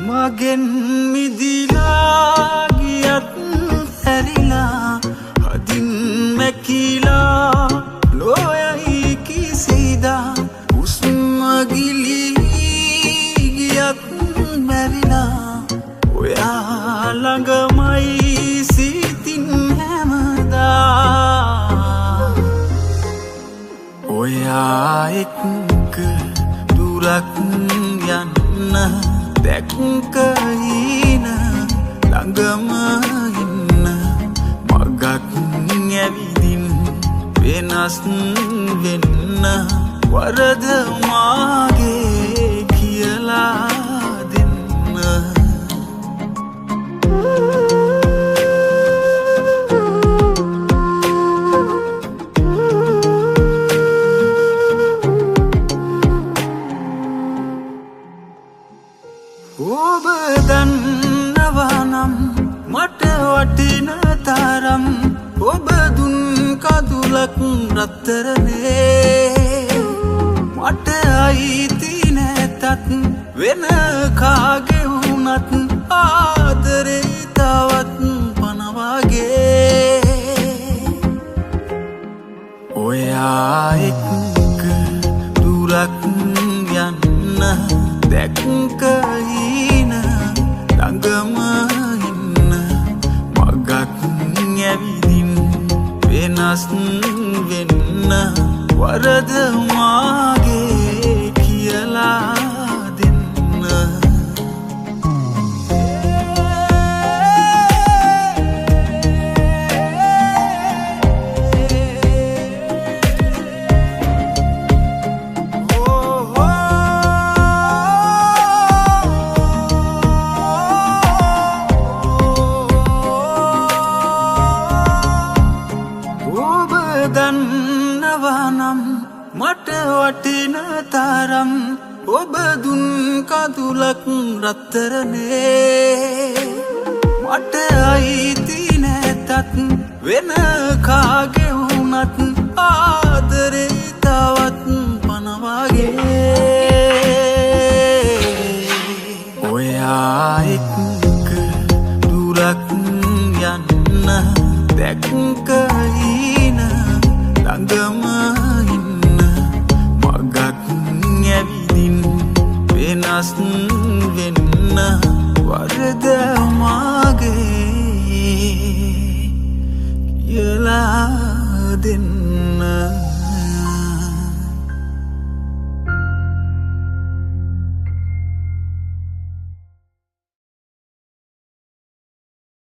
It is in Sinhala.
මගෙන් මිදිලා ගියත් හැරිලා හදින් මැකිලා නොයයි කිසිදා උස්ම ගිලී ගියත් මැරිලා ඔයා ළඟමයි සිතින් හැමදා ඔයා එක්ක දුරක් යන්න දැක්ක හින ළඟම ඉන්න මගක් ඇවිදින් වෙනස් වෙන්න වරද මාගේ කියලා දෙන්න ඔබ දන්නවා නම් මට වටින තරම් ඔබ දුන් කඳුලක් රත්තරනේ මට අයිති නැතත් වෙන කාගේ වුණත් ආදරේ තවත් පනවගේ ඔයා එක්ක දුරක් යන්න දැක්ක හින ළඟම ඉන්න මගක් ඇවිදින් වෙනස් වෙන්න වරද මාගේ කියලා දෙන්න දන්නවා නම් මට වටින තරම් ඔබ දුන් කඳුලක් රත්තරනේ මට අයිති නැතත් වෙන කාගේ වුණත් ආදරේ තවත් පනවගේ ඔයා එක්ක දුරක් යන්න දැක්ක හින ළඟම ඉන්න මගක් ඇවිදින් වෙනස් වෙන්න වරද මාගේ කියලා දෙන්න